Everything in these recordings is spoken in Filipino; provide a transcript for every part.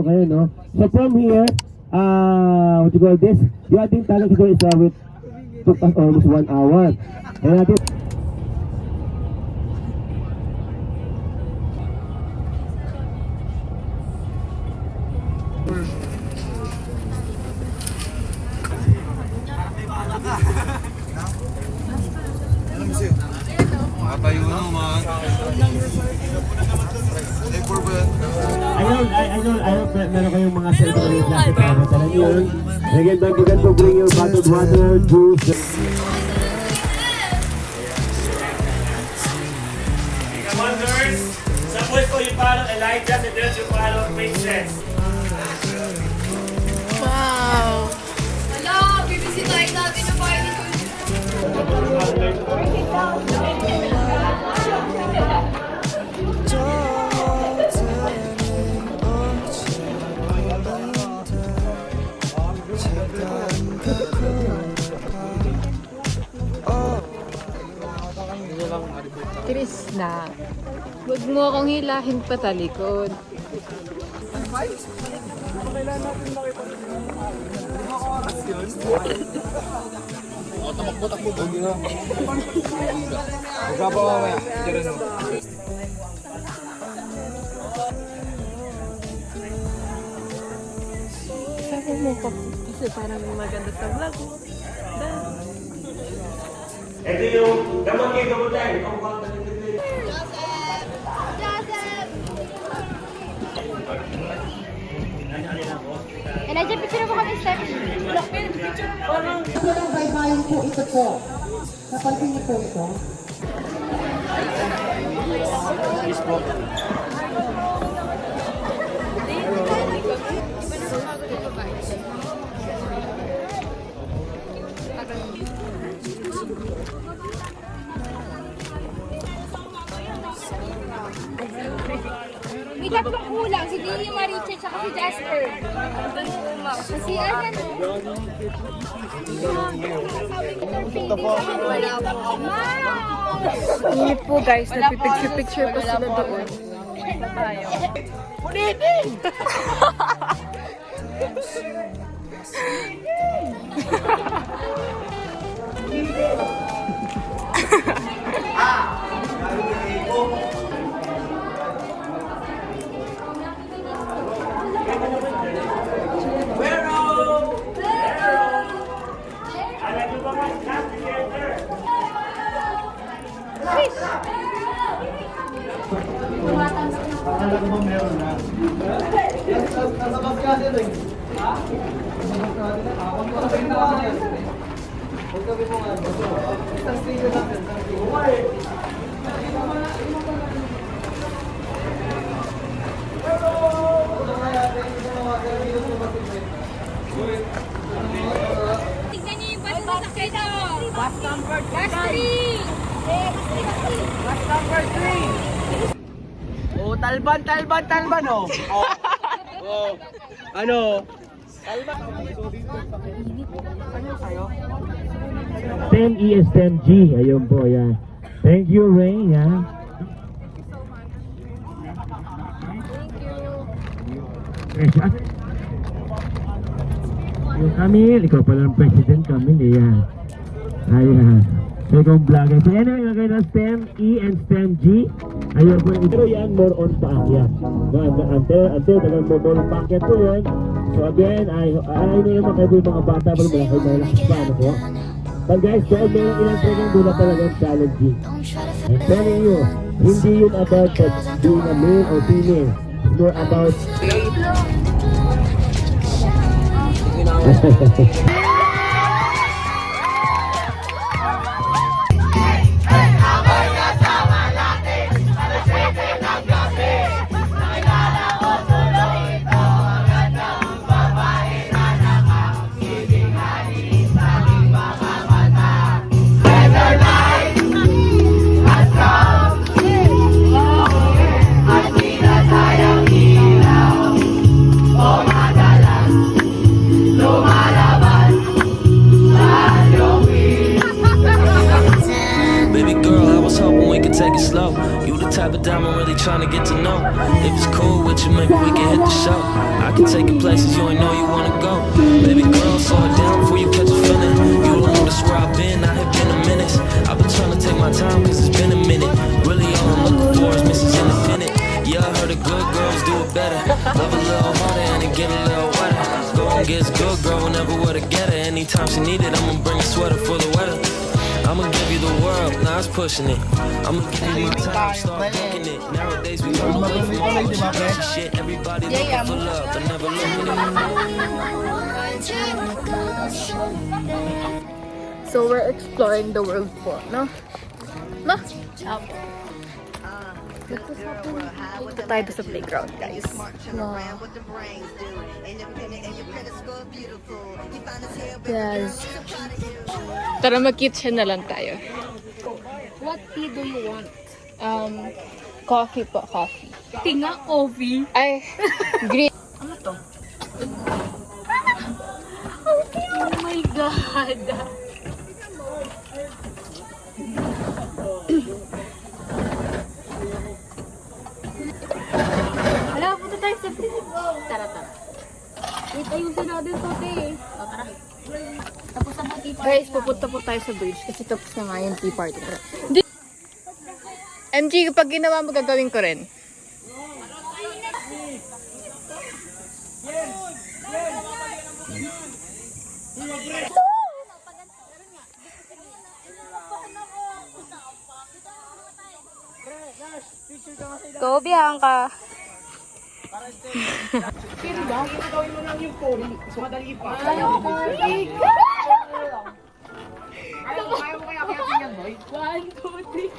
kayo, no? So from here, what you call this? The ating talent siguro is with took us almost 1 hour. And natin Matayo naman. I know, meron kayong mga celebrity classes na matalan yun. Again, don't forget to bring your bottled water, juice. Come on, girls. Suppose ko yung parang Elijah, and there's yung parang princess. Wow! Wala! Bibisitahin natin yung party ko. Krishna, huwag mo akong hilahin patalikod. Sabi mo pa kasi parang maganda sa vlog. Ito yung gamot kayo gamutan. Elijah, picture mo kami, Steph. Ito ng baybayin po ito po. Napansin niyo po ito? May tatlong kulang, si Lily Mariche at si Jasper. Si Arnan. Hindi po guys, nagpipicture-picture pa sila doon. Tayo. Ulitin! Tignan niyo yung bus na sakay na. Bus number 3. Bus number 3. Oh, talban, oh. Oh. Ano? Talban. Ano kayo? STEM E, STEM G. Ayun po, yan. Thank you, Ray, yan. Thank you. Yung Camille, ikaw pala ang president, Camille, yan. Ayan. So, ikaw vlogger. So, anyway, lagay na STEM E and STEM G. Ayun po. Pero yan, more on paakyat. Until talagang more on paakyat po yun. So, again, I know yung mga bata, pero malakas pa, ano po. But guys, doon meron ilang training doon na talagang challenging. I'm telling you, hindi yun about being a male or female. It's more about... Type of dime I'm really trying to get to know. If it's cool with you, maybe we can hit the show. I I can take you places you ain't know you wanna go. Baby girl, slow it down before you catch a feeling. You don't notice where I've been, I have been a minute. I've been trying to take my time cause it's been a minute. Really all I'm looking for is Mrs. Independent. Yeah, I heard the good girls do it better. Love a little harder and it get a little wetter. Go and get good girl whenever we're together. Anytime she need it, I'ma bring a sweater for the weather. I'ma give you the world, now it's pushing it. I'ma give you my time, start booking it. Nowadays we don't look for much shit. Everybody looking for love, but never looking at it. So we're exploring the world po, no? No? Punta tayo sa playground, guys. Wow. Yes. Tara, mag-kitchen na lang tayo. What tea do you want? Coffee po, coffee. Tinga coffee. Ay, green. Ano to? Oh my God. Hala, punta tayo sa Tara. Wait, ayusin natin to, te. O, tara. Tapos na po tea party. Guys, pupunta po tayo sa bridge kasi tapos na nga yung tea party. MG, kapag ginawa mo, gagawin ko rin. Go, Bianca. One, two, three.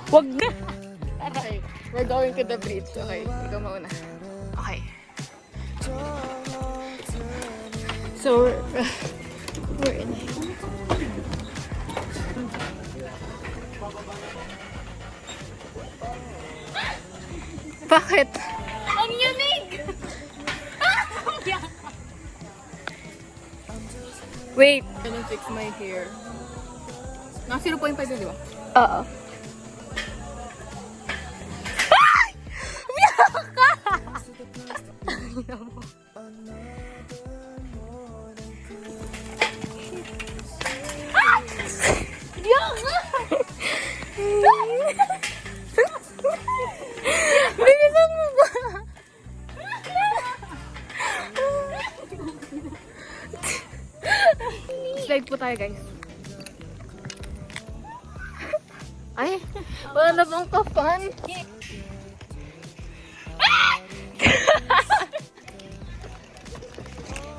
Wag na. Okay, we're going to the bridge. Okay, ikaw mauna. Okay. So, we're in here. Bakit? Ang yanig! Wait. I'm gonna fix my hair. Na 0.5 yun, di ba? Oo. Bilisan mo ba? Slide po tayo, guys. Ay, wala na bang ka-fun?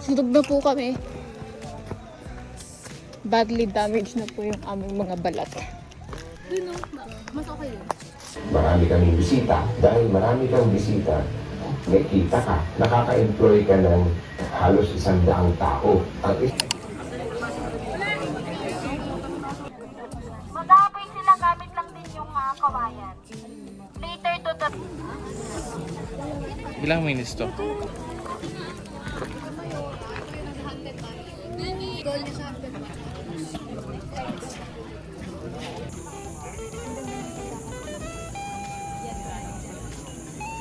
Sunog na po kami. Badly damaged na po yung aming mga balat. Mas okay yun. Marami kaming bisita. Dahil marami kang bisita, may kita ka. Nakaka-employ ka ng halos 100 tao. Ang Magkakapay sila gamit lang din yung kawayan. Later to the... Ilang minutes to?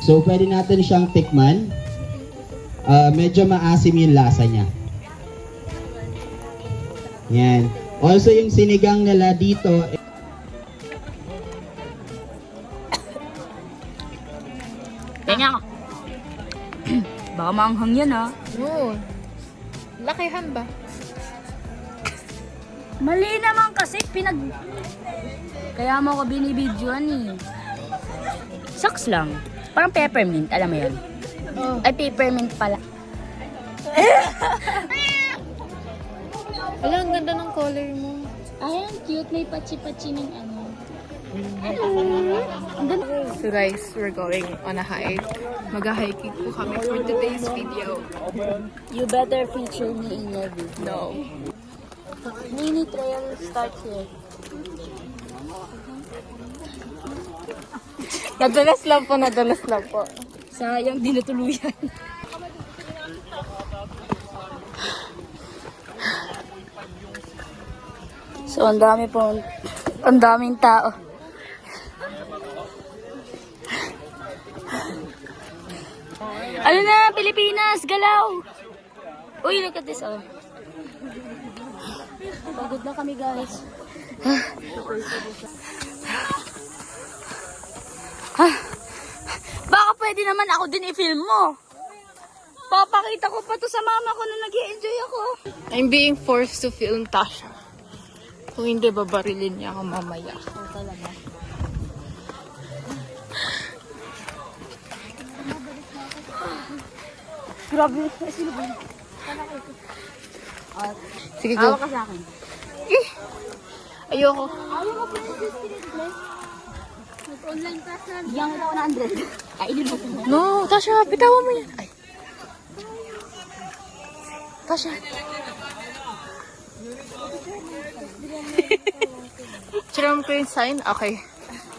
So, pwede natin siyang tikman. Medyo maasim yung lasa niya. Yan. Also, yung sinigang nila dito. Tingnan. Baka maanghang yan, ha? Oo. Lakihan ba? Mali naman kasi Kaya mo ko binibidyoan eh. Socks lang. Parang peppermint, alam mo yun? Oh. Ay, peppermint pala. Wala, ang ganda ng color mo. Ay, ang cute. May patsi-patsi ng ano. So guys, we're going on a hike. Mag-hiking po kami for today's video. You better feature me in your video. No. Mini trail starts here. Nadulas lang po. Sayang, di natuluyan. So, ang daming tao. Ano na, Pilipinas, galaw! Uy, look at this, oh. Pagod na kami, guys. Baka pwede naman ako din i-film mo. Papakita ko pa to sa mama ko na nag-i-enjoy ako. I'm being forced to film Tasha. Kung hindi, babarilin niya ako mamaya. Grabe, sino ba? Sige, go. Hawak ka sa akin. Ayoko. Online class na. Bigyan ko 100. Kainin mo. No, Tasha, bitawan mo yan. Ay. Tasha. Chiram ko yung sign? Okay.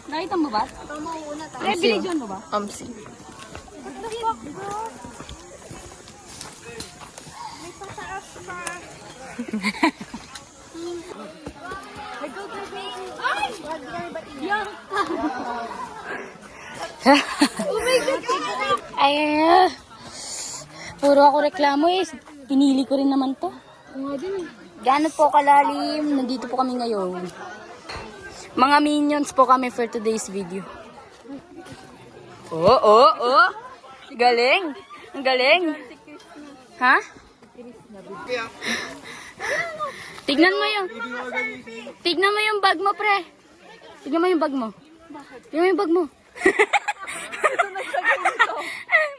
Nakita mo ba? Binidyon mo ba? See. Ay, puro ako reklamo eh. Pinili ko rin naman to. Gaano po kalalim, nandito po kami ngayon. Mga minions po kami for today's video. Oh. Galing. Ang galing. Ha? Tignan mo yung bag mo, pre. Tignan mo yung bag mo. Tignan mo yung bag mo.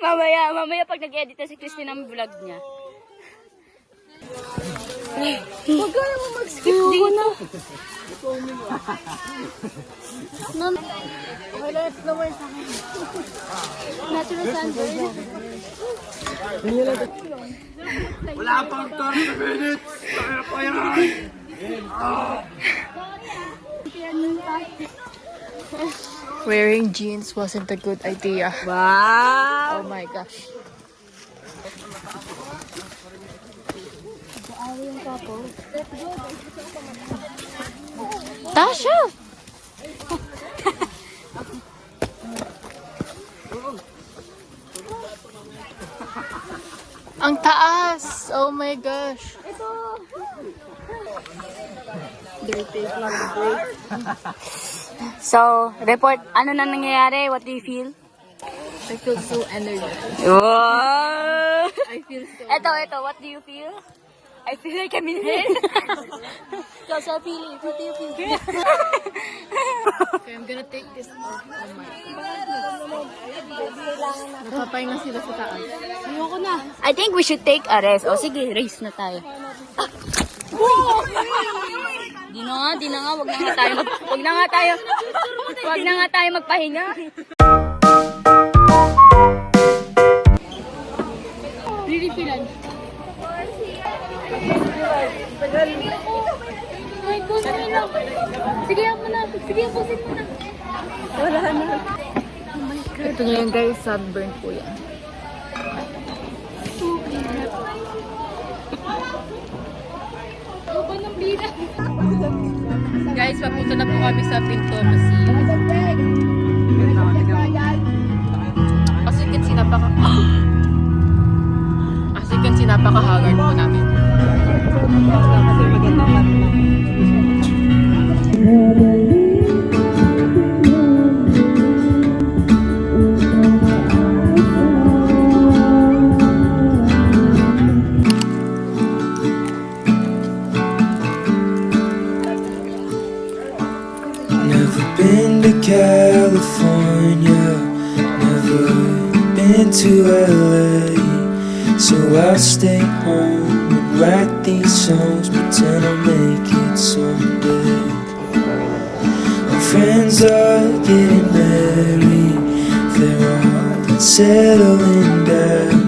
mamaya pag nag-edit na si Christine ang vlog niya. Huwag ka naman mag-skip dito. Highlight flower sa akin. Natural sunburn. Wala pang 30 minutes! Kaya pa yan! Wearing jeans wasn't a good idea. Wow! Oh my gosh. Tasha! Ang taas! Oh my gosh. So, report, ano na nangyayari? What do you feel? I feel so energized. Wow! I feel so... Ito, what do you feel? I feel like I'm in hell. Because I feel it. What do you feel? Okay, I'm gonna take this off on my... Napapahinga sila sa taas. Ayoko na. I think we should take a rest. O sige, race na tayo. Di na nga. Wag na nga tayo magpahinga. Re-refillan. Ay, kunin lang. Sige, ako na. Sige, pusin mo na. Wala na. Ito na yung guys, sunburn po yan. Guys, papunta na po kami sa Pinto Masin. As you can see, napaka-haggard po namin. Never been to California, never been to LA, so I'll stay home and write these songs, pretend I'll make it someday. My friends are getting married, they're all in settling down.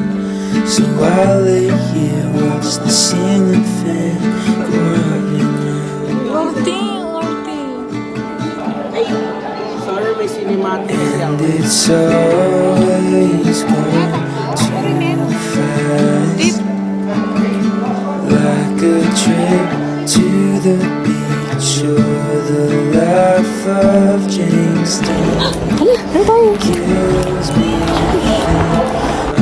So I lay here, watch the ceiling fan go round and round. Sorry, may cinematic And it's always gone too fast, like a trip to the beach or the life of James Dean. Kills me to think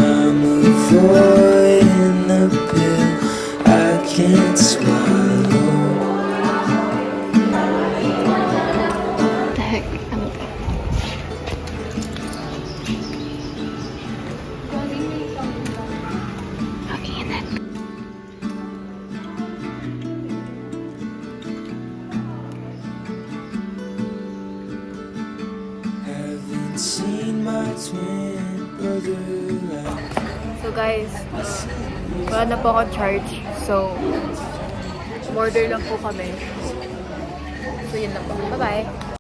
I'm avoiding the pill I can't swallow. The heck? Ano to? Okay, yan. Haven't seen my twin brother like. So guys, wala na po ako charge. So, order lang po kami. So yun lang po. Bye-bye!